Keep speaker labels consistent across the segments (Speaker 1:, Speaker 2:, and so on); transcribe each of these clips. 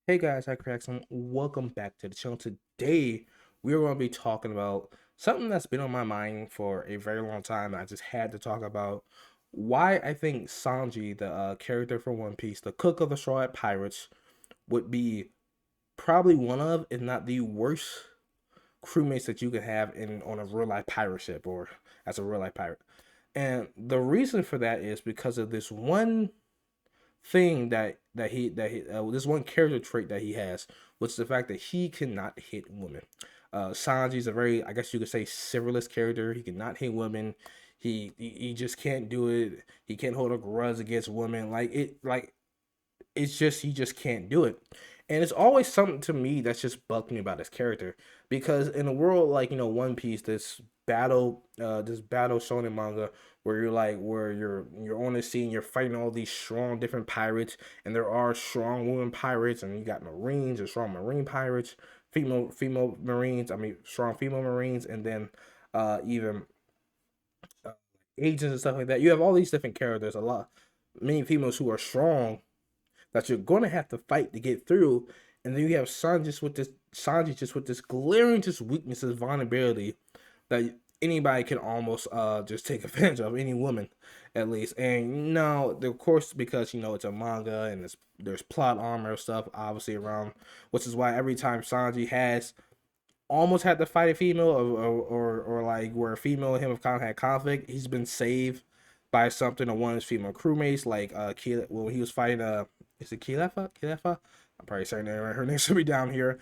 Speaker 1: Hey guys, hi cracks, and welcome back to the channel. Today, we're going to be talking about something that's been on my mind for a very long time. I just had to talk about why I think Sanji, the character from One Piece, the cook of the Straw Hat Pirates, would be probably one of, if not the worst crewmates that you could have in on a real life pirate ship or as a real life pirate. And the reason for that is because of this one thing that this one character trait that he has, which is the fact that he cannot hit women. Sanji's a very, I guess you could say, serverless character. He cannot hit women. He just can't do it. He can't hold a grudge against women. It's just he just can't do it. And it's always something to me that's just bugged me about his character, because in a world like One Piece, this battle shonen manga where you're on the scene, you're fighting all these strong different pirates, and there are strong women pirates, and you got marines and strong marine pirates, female marines, I mean strong female marines, and then even uh, agents and stuff like that. You have all these different characters, many females who are strong that you're going to have to fight to get through. And then you have Sanji just with this glaring just weakness, this vulnerability that anybody can almost just take advantage of, any woman at least. And now, of course, because it's a manga and there's plot armor stuff obviously around, which is why every time Sanji has almost had to fight a female, or like where a female and him have kind of had conflict, he's been saved by something of one of his female crewmates, like when he was fighting is it Kilefa? I'm probably saying that right. Her name should be down here.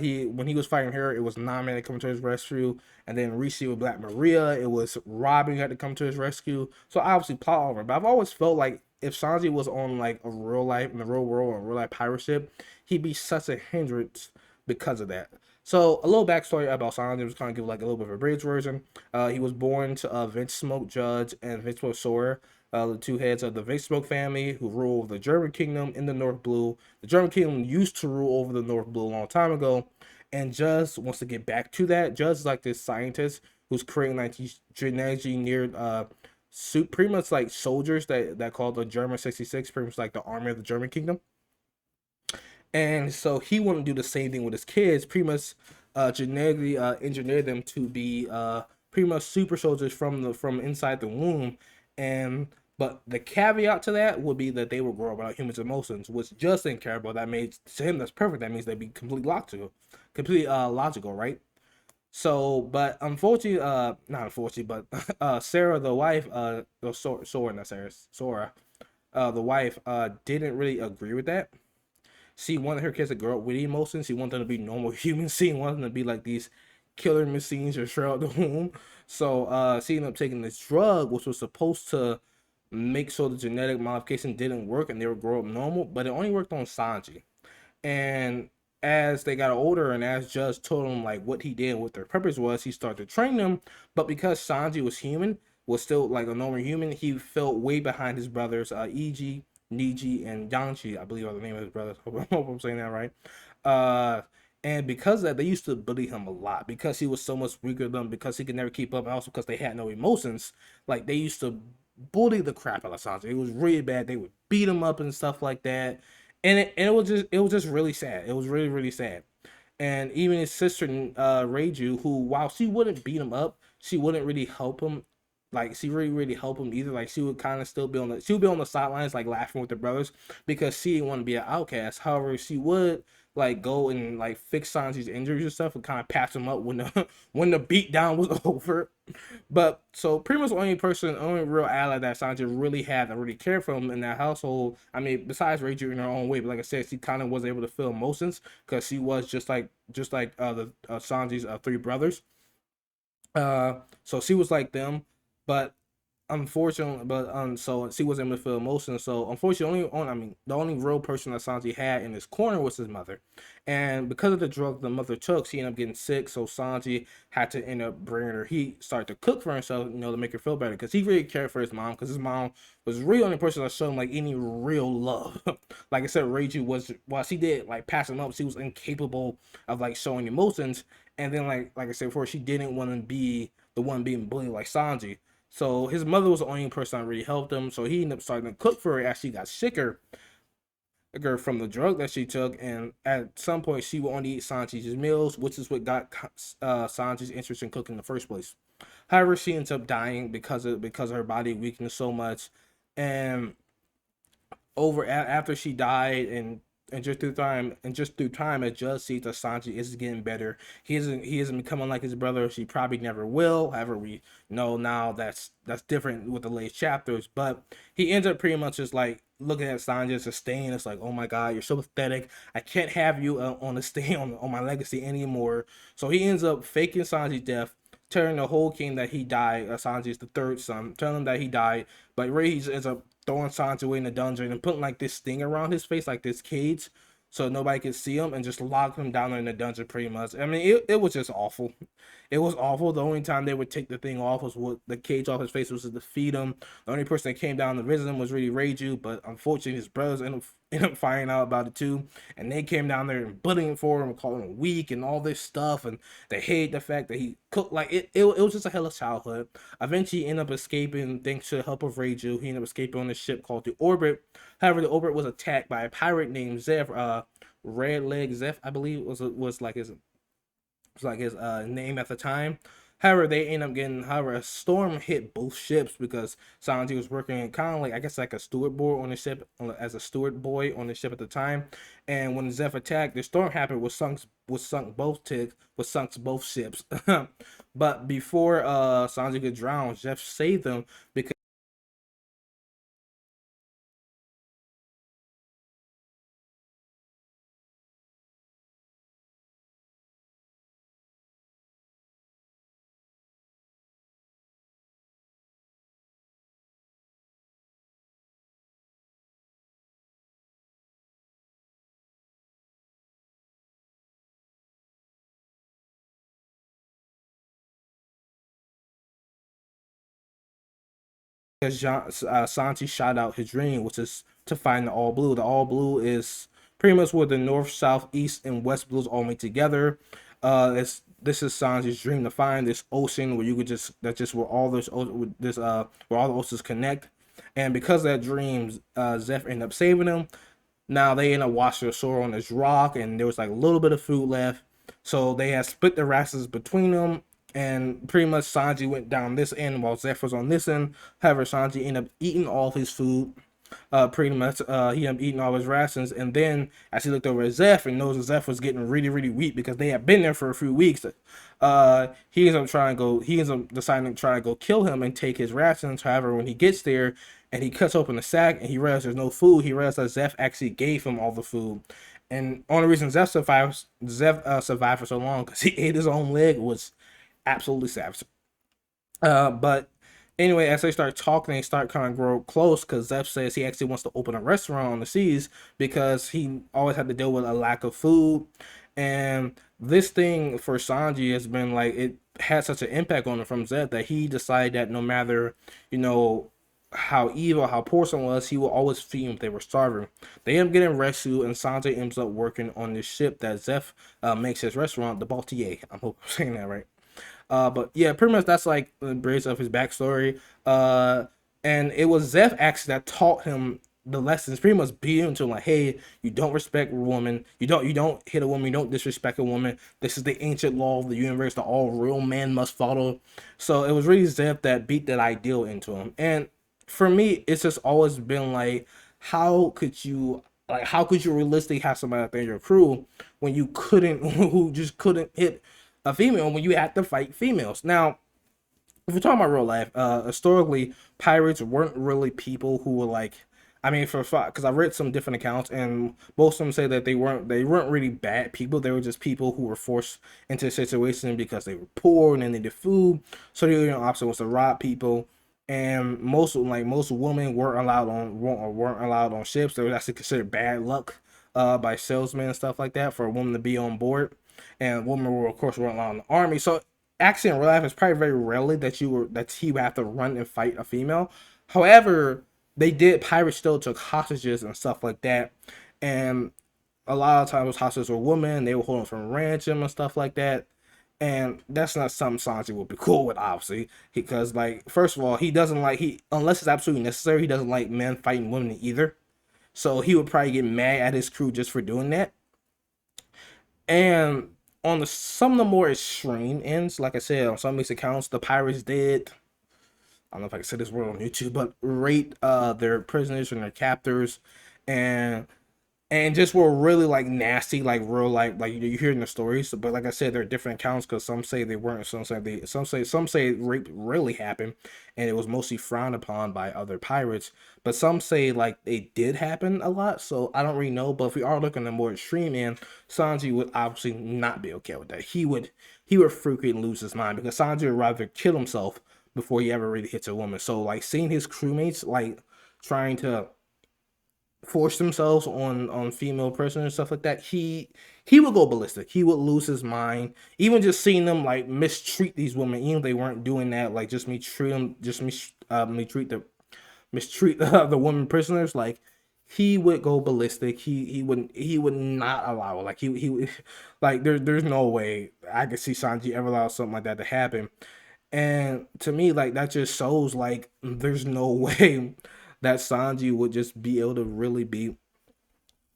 Speaker 1: He when he was fighting her, it was Nami that come to his rescue, and then Rishi with Black Maria, it was Robin who had to come to his rescue. So obviously plot over, but I've always felt like if Sanji was on like a real life in the real world on a real life pirate ship, he'd be such a hindrance because of that. So a little backstory about Sanji, was kind of give like a little bit of a bridge version. He was born to Vince Smoke Judge and Vince Smoke Sawyer, the two heads of the Vince Smoke family who rule the German Kingdom in the North Blue. The German Kingdom used to rule over the North Blue a long time ago, and Judge wants to get back to that. Judge is like this scientist who's creating like these genetically engineered suit, pretty much like soldiers that call the German 66, pretty much like the army of the German Kingdom. And so he wanted to do the same thing with his kids, pretty much genetically engineer them to be pretty much super soldiers from inside the womb. And but the caveat to that would be that they will grow up without humans' emotions, which just didn't care about. That made to him that's perfect. That means they'd be completely logical, right? So, but unfortunately, not unfortunately, but Sarah, the wife, Sora, not Sarah, Sora, the wife, didn't really agree with that. She wanted her kids to grow up with emotions. She wanted them to be normal humans. She wanted them to be like these killer machines or straight out the womb. So she ended up taking this drug, which was supposed to make sure the genetic modification didn't work and they would grow up normal, but it only worked on Sanji. And as they got older and as Judge told them like what he did, what their purpose was, he started to train them. But because Sanji was human, was still like a normal human, he felt way behind his brothers, Eg, Niji, and Yanchi, I believe are the name of his brothers. Hope I'm saying that right. Uh, and because of that, they used to bully him a lot because he was so much weaker than them, because he could never keep up, and also because they had no emotions. Like they used to bully the crap out of Sanji. It was really bad. They would beat him up and stuff like that, and it was just really sad. It was really sad. And even his sister Reiju, who while she wouldn't beat him up, she wouldn't really help him. Like she really help him either. Like she would kind of still be on the sidelines, like laughing with the brothers because she didn't want to be an outcast. However, she would like go and like fix Sanji's injuries and stuff and kind of patch him up when the when the beat down was over. But so pretty much the only real ally that Sanji really had that really cared for him in that household. I mean, besides Reiju in her own way, but like I said, she kind of was able to feel emotions because she was just like the Sanji's three brothers. So she was like them, but unfortunately, so she wasn't able to feel emotions. So unfortunately, the only real person that Sanji had in his corner was his mother, and because of the drug the mother took, she ended up getting sick. So Sanji had to end up bringing her. He started to cook for himself, to make her feel better, because he really cared for his mom. Because his mom was really the only person that showed him like any real love. Like I said, Reiju was, while she did like pass him up, she was incapable of like showing emotions. And then like I said before, she didn't want to be the one being bullied like Sanji. So his mother was the only person that really helped him. So he ended up starting to cook for her as she got sicker. her from the drug that she took, and at some point she would only eat Sanji's meals, which is what got Sanji's interest in cooking in the first place. However, she ends up dying because of her body weakness so much, and after she died, and just through time, it just sees that Sanji is getting better. He isn't becoming like his brother. She probably never will. However, we know now that's different with the latest chapters. But he ends up pretty much just like looking at Sanji as a stain. It's like, oh my god, you're so pathetic. I can't have you on the stain on my legacy anymore. So he ends up faking Sanji's death, telling the whole king that he died. Sanji is the third son, telling him that he died. But really, he ends up throwing Sanji away in the dungeon and putting like this thing around his face, like this cage, so nobody could see him, and just lock him down in the dungeon pretty much. I mean, it was just awful. It was awful. The only time they would take the thing off was what the cage off his face was to defeat him. The only person that came down to visit him was really Reiju, but unfortunately his brothers ended up finding out about it too, and they came down there and bullying for him, calling him weak and all this stuff, and they hate the fact that he cooked like it was just a hell of childhood. Eventually, he ended up escaping thanks to the help of Reiju. He ended up escaping on a ship called the Orbit. However, the Orbit was attacked by a pirate named Zeph, Red Leg Zeph, I believe was like his name at the time. However, they end up getting, however, a storm hit both ships because Sanji was working kind of like, I guess, like a steward boy on the ship, as a steward boy on the ship at the time. And when Zeph attacked, the storm happened, was sunk both ships. But before Sanji could drown, Zeph saved them because Sanji shot out his dream, which is to find the All Blue. The All Blue is pretty much where the North, South, East, and West Blues all meet together. This is Sanji's dream to find this ocean where you could just where all where all the oceans connect. And because of that dream, Zeph ended up saving him. Now they end up washing ashore on this rock, and there was like a little bit of food left. So they had split the rations between them, and pretty much Sanji went down this end while Zeph was on this end. However, Sanji ended up eating all of his food. Pretty much, he ended up eating all his rations, and then as he looked over at Zeph and noticed Zeph was getting really, really weak because they had been there for a few weeks. He ends up deciding to try to go kill him and take his rations. However, when he gets there and he cuts open the sack and he realizes there's no food, he realizes that Zeph actually gave him all the food. And only reason Zeph survived for so long because he ate his own leg was absolutely savage. But anyway, as they start talking, they start kind of grow close because Zeph says he actually wants to open a restaurant on the seas because he always had to deal with a lack of food. And this thing for Sanji has been like, it had such an impact on him from Zeph that he decided that no matter, you know, how evil, how poor someone was, he will always feed them if they were starving. They end up getting rescued, and Sanji ends up working on this ship that Zeph makes his restaurant, the Baltier. I hope I'm saying that right. But yeah, pretty much that's like the bridge of his backstory. And it was Zeph actually that taught him the lessons, pretty much beat him to like, hey, you don't respect a woman, you don't hit a woman, you don't disrespect a woman. This is the ancient law of the universe that all real men must follow. So it was really Zeph that beat that ideal into him. And for me, it's just always been like, how could you realistically have somebody out there in your crew when you couldn't who just couldn't hit a female when you had to fight females? Now, if we're talking about real life, historically, pirates weren't really people who were like, I mean, because I read some different accounts, and most of them say that they weren't really bad people. They were just people who were forced into a situation because they were poor and they needed food. So the only option was to rob people. And most women weren't allowed on ships. They were actually considered bad luck by salesmen and stuff like that for a woman to be on board. And women were, of course, weren't allowed in the army. So actually, in real life, it's probably very rarely that he would have to run and fight a female. However, pirates still took hostages and stuff like that, and a lot of times hostages were women. They were holding from ransom and stuff like that. And that's not something Sanji would be cool with, obviously, because like, first of all, he doesn't like he unless it's absolutely necessary. He doesn't like men fighting women either. So he would probably get mad at his crew just for doing that. And on some of the more extreme ends, like I said, on some of these accounts, the pirates did, I don't know if I can say this word on YouTube, but rate their prisoners and their captors, and just were really like nasty, like real, like you hear in the stories. But like I said, there are different accounts because some say they weren't, some say rape really happened, and it was mostly frowned upon by other pirates. But some say like it did happen a lot. So I don't really know. But if we are looking at more extreme end, Sanji would obviously not be okay with that. He would freaking lose his mind because Sanji would rather kill himself before he ever really hits a woman. So like seeing his crewmates like trying to force themselves on female prisoners and stuff like that, he would go ballistic. He would lose his mind. Even just seeing them like mistreat these women, even if they weren't doing that, like just mistreat the women prisoners, like he would go ballistic. He would not allow it. Like he like there's no way I could see Sanji ever allow something like that to happen. And to me, like that just shows like there's no way that Sanji would just be able to really be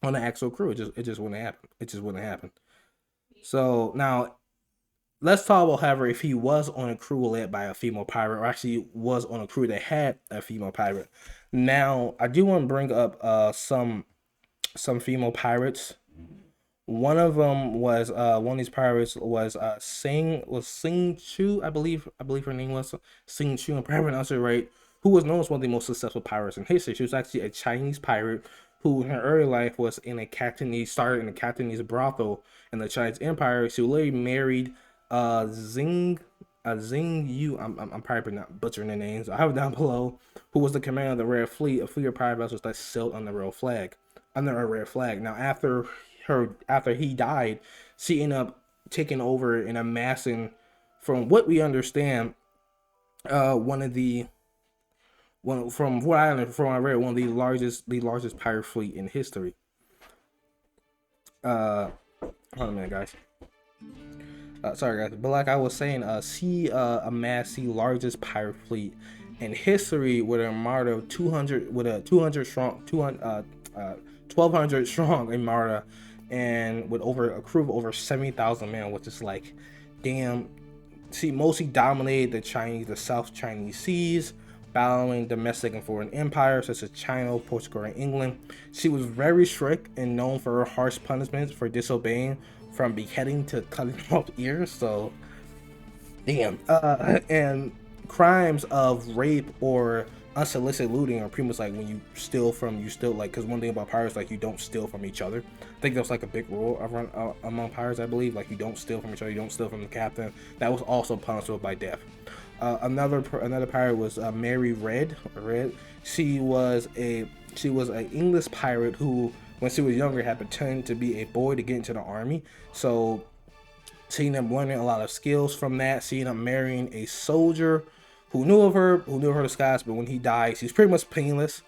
Speaker 1: on the actual crew. It just wouldn't happen. It just wouldn't happen. So now let's talk about, however, if he was on a crew led by a female pirate, or actually was on a crew that had a female pirate. Now I do want to bring up some female pirates. One of them was one of these pirates was Sing Chu, I believe her name was Sing Chu, and probably pronounced it right, who was known as one of the most successful pirates in history. She was actually a Chinese pirate who in her early life was in a started in a Cantonese brothel in the Chinese Empire. She literally married Zing Zing Yu. I'm probably not butchering the names. I have it down below. Who was the commander of the Red Fleet, a fleet of pirate vessels that sailed under a red flag. Now after he died, she ended up taking over and amassing, from what we understand, one of the one from what I read, one of the largest pirate fleet in history. Uh, Hold on a minute, guys. Sorry, guys. But like I was saying, she amassed the largest pirate fleet in history with an armada of 200, with a 200 strong, 1,200 strong armada, and with over a crew of over 70,000 men, which is like, damn. She mostly dominated the South Chinese seas, battling domestic and foreign empires such as China, Portugal, and England. She was very strict and known for her harsh punishments for disobeying, from beheading to cutting off ears. So, damn. And crimes of rape or unsolicited looting are pretty much like when you steal, like, because one thing about pirates, like, you don't steal from each other. I think that's like a big rule among pirates, I believe. Like, you don't steal from each other, you don't steal from the captain. That was also punishable by death. Another pirate was Mary Red. She was an English pirate who, when she was younger, had pretended to be a boy to get into the army. So she ended up learning a lot of skills from that. She ended up marrying a soldier who knew of her disguise, but when he died, she's pretty much penniless.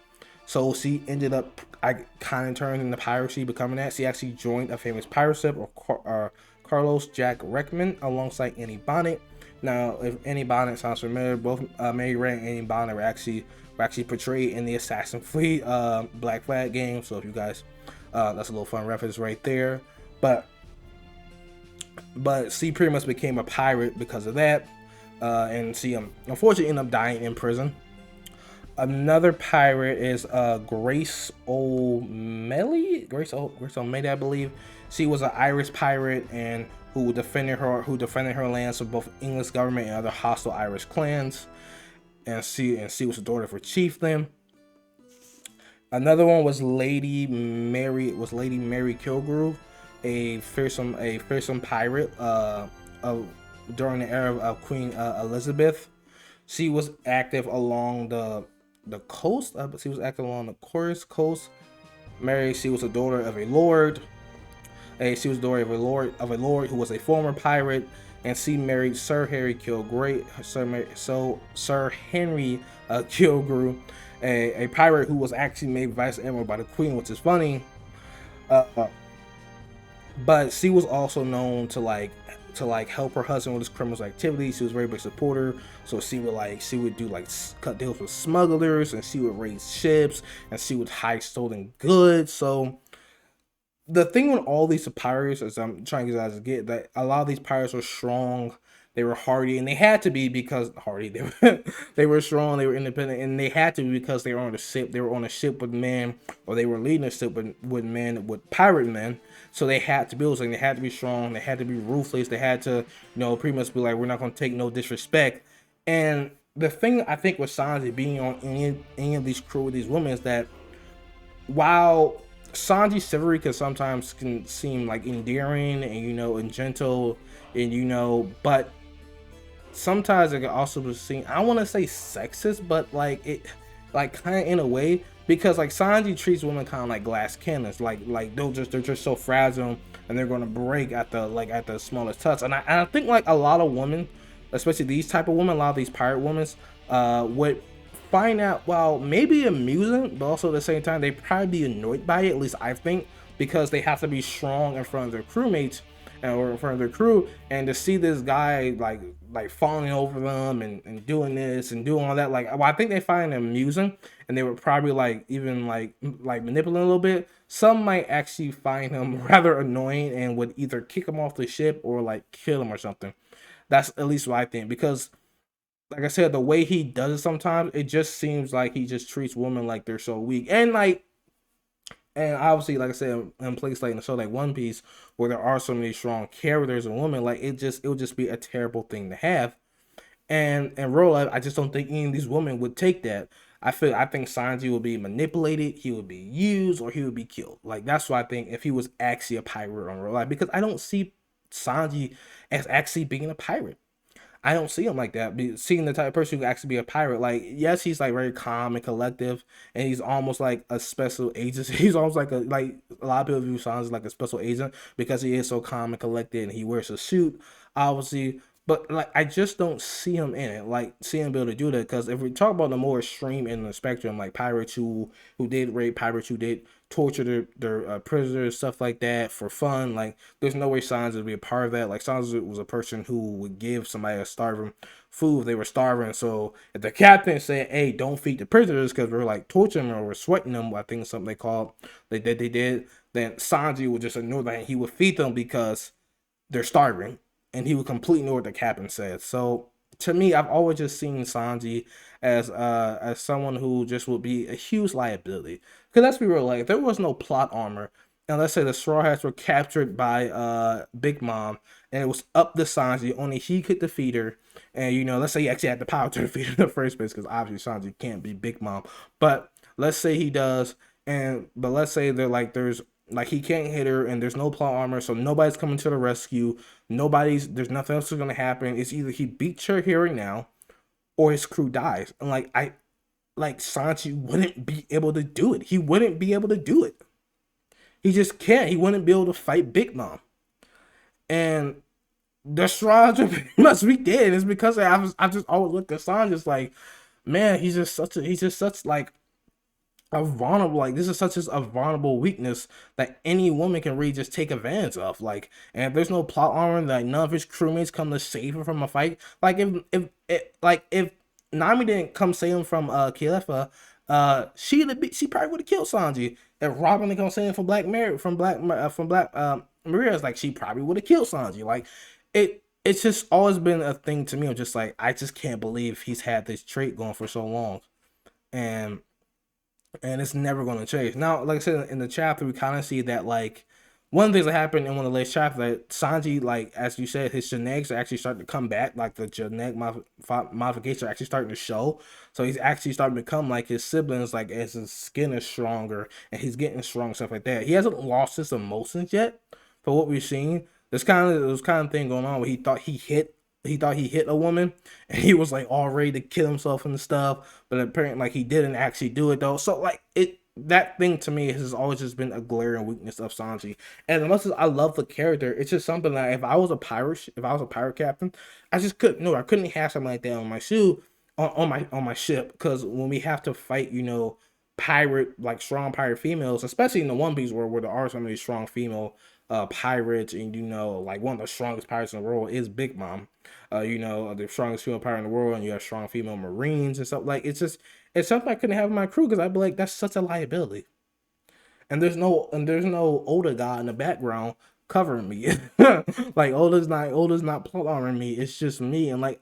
Speaker 1: So she ended up, I kind of turned into piracy, becoming that. She actually joined a famous pirate ship, or Carlos Jack Reckman, alongside Annie Bonnet. Now, if Annie Bonnet sounds familiar, both Mary Ray and Annie Bonnet were actually portrayed in the Assassin Fleet Black Flag game. So if you guys, that's a little fun reference right there. But she pretty much became a pirate because of that, and she unfortunately ended up dying in prison. Another pirate is Grace O'Malley, I believe. She was an Irish pirate and who defended her lands from both English government and other hostile Irish clans. And she was the daughter of a chieftain. Another one was Lady Mary Kilgrew, a fearsome pirate during the era of Queen Elizabeth. She was active along the coast. She was active along the Corus coast. She was the daughter of a lord. She was the daughter of a lord who was a former pirate, and she married Sir Henry Kilgrave, a pirate who was actually made vice admiral by the Queen, which is funny. But she was also known to, like, to like help her husband with his criminal activities. She was a very big supporter. So she would do like cut deals with smugglers, and she would raise ships, and she would hide stolen goods. So the thing with all these pirates, as I'm trying to get, that a lot of these pirates were strong, they were hardy, and they had to be because hardy. They were strong, they were independent, and they had to be because they were on a ship. They were on a ship with men, or they were leading a ship with men, with pirate men. So they had to build something. They had to be strong. They had to be ruthless. They had to, pretty much be like, we're not going to take no disrespect. And the thing I think with Sanji being on any of these crew with these women is that while Sanji's chivalry can seem like endearing and and gentle and but sometimes it can also be seen, I don't want to say sexist, but like it, like kind of in a way, because like Sanji treats women kind of like glass cannons, like they're just so fragile and they're gonna break at the smallest touch. And I think like a lot of women, especially these type of women, a lot of these pirate women, would find out, well, maybe amusing, but also at the same time they probably be annoyed by it. At least I think, because they have to be strong in front of their crewmates or in front of their crew, and to see this guy like falling over them and doing this and doing all that, like, well, I think they find it amusing, and they would probably like even like manipulate a little bit. Some might actually find him rather annoying and would either kick him off the ship or like kill him or something. That's at least what I think, because like I said, the way he does it sometimes, it just seems like he just treats women like they're so weak. And obviously, like I said, in place like in a show like One Piece, where there are so many strong characters and women, like it would just be a terrible thing to have. And in real life, I just don't think any of these women would take that. I think Sanji would be manipulated, he would be used, or he would be killed. Like that's what I think if he was actually a pirate in real life, because I don't see Sanji as actually being a pirate. I don't see him like that. Seeing the type of person who can actually be a pirate, like yes, he's like very calm and collective, and he's almost like a special agent. He's almost like a lot of people view Sanji as like a special agent because he is so calm and collected, and he wears a suit, obviously. But like I just don't see him in it, like see him be able to do that. Because if we talk about the more extreme end of the spectrum, like pirates who did rape, pirates who did torture their prisoners, stuff like that for fun, like there's no way Sanji would be a part of that. Like Sanji was a person who would give somebody a starving food if they were starving. So if the captain said, "Hey, don't feed the prisoners because we're like torturing them or we're sweating them," I think it's something they did, then Sanji would just ignore that and he would feed them because they're starving, and he would completely ignore what the captain said. So to me, I've always just seen Sanji as someone who just would be a huge liability. Because let's be real, like if there was no plot armor, and let's say the Straw Hats were captured by Big Mom, and it was up to Sanji, only he could defeat her, and let's say he actually had the power to defeat her in the first place, because obviously Sanji can't be Big Mom, but let's say he does, but let's say there's like he can't hit her and there's no plot armor, so nobody's coming to the rescue. There's nothing else that's gonna happen. It's either he beats her here and now, or his crew dies. And like Sanji wouldn't be able to do it. He wouldn't be able to do it. He just can't. He wouldn't be able to fight Big Mom. And the Sanji must be dead. It's because I just always look at Sanji just like, man, he's just such like a vulnerable, like this is such as a vulnerable weakness that any woman can really just take advantage of. Like, and if there's no plot armor, like none of his crewmates come to save him from a fight. Like if Nami didn't come save him from Kalefa, she probably would have killed Sanji. If Robin didn't come save him from Black Maria's, like she probably would have killed Sanji. Like it's just always been a thing to me. I'm just like, I just can't believe he's had this trait going for so long. And it's never going to change. Now, like I said in the chapter, we kind of see that like one of the things that happened in one of the latest chapters, that Sanji, like as you said, his genetics are actually starting to come back. Like the genetic modifications are actually starting to show. So he's actually starting to become like his siblings, like as his skin is stronger and he's getting strong, stuff like that. He hasn't lost his emotions yet, for what we've seen. There's kind of thing going on where he thought he hit a woman, and he was like all ready to kill himself and stuff, but apparently like he didn't actually do it though. So like that thing to me has always just been a glaring weakness of Sanji. And as much as I love the character, it's just something that if I was a pirate captain, I couldn't have something like that on my shoe, on my ship, because when we have to fight, pirate, like strong pirate females, especially in the One Piece world where there are so many strong female pirates, and like one of the strongest pirates in the world is Big Mom. The strongest female pirate in the world, and you have strong female marines and stuff. Like it's something I couldn't have in my crew because I'd be like, that's such a liability. And there's no older guy in the background covering me. Like Oda's not plotting me. It's just me. And like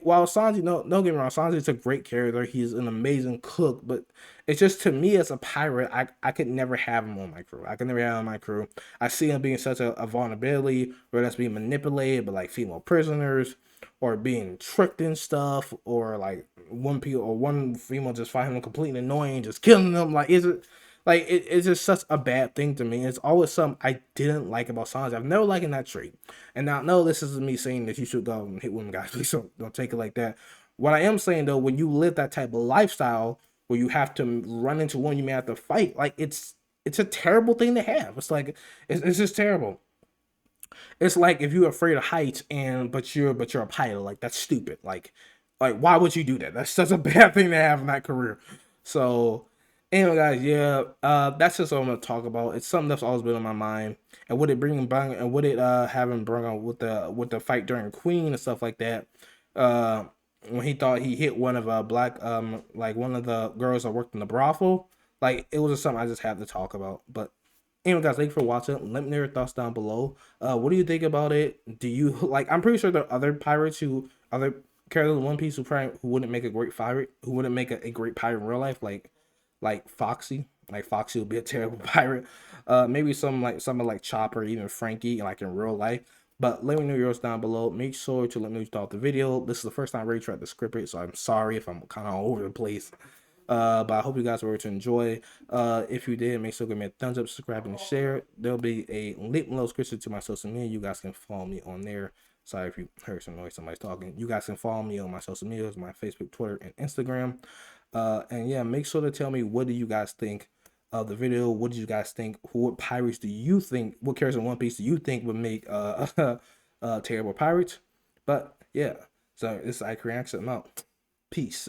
Speaker 1: while Sanji, no, don't get me wrong, Sanji's a great character. He's an amazing cook, but it's just to me as a pirate, I could never have him on my crew. I could never have him on my crew. I see him being such a vulnerability, whether that's being manipulated by like female prisoners, or being tricked and stuff, or like one female just find him completely annoying, just killing them. Like is it? Like it's just such a bad thing to me. It's always something I didn't like about Sanji. I've never liked that trait. And now, no, this isn't me saying that you should go and hit women, guys. Please don't take it like that. What I am saying though, when you live that type of lifestyle where you have to run into one, you may have to fight. Like it's a terrible thing to have. It's like it's just terrible. It's like if you're afraid of heights but you're a pilot. Like that's stupid. Like why would you do that? That's such a bad thing to have in that career. So anyway, guys, yeah, that's just what I'm gonna talk about. It's something that's always been on my mind, and would it bring him bang, and would it have him bring on with the fight during Queen and stuff like that? Uh, when he thought he hit one of black like one of the girls that worked in the brothel, like it was just something I just had to talk about. But anyway, guys, thank you for watching. Let me know your thoughts down below. What do you think about it? Do you like? I'm pretty sure there are other characters in One Piece who wouldn't make a great pirate, who wouldn't make a great pirate in real life, like Foxy. Like Foxy would be a terrible pirate. Maybe someone like Chopper, even Frankie, like in real life. But let me know yours down below. Make sure to let me know you thought the video. This is the first time I really tried to script it, so I'm sorry if I'm kind of all over the place. But I hope you guys were able to enjoy. If you did, make sure to give me a thumbs up, subscribe, and share. There'll be a link below description to my social media. You guys can follow me on there. Sorry if you heard some noise, somebody's talking. You guys can follow me on my social medias, my Facebook, Twitter, and Instagram. And yeah, make sure to tell me, what do you guys think of the video? What do you guys think? What pirates do you think? What characters in One Piece do you think would make terrible pirates? But yeah, so this is Akill. I'm out. Peace.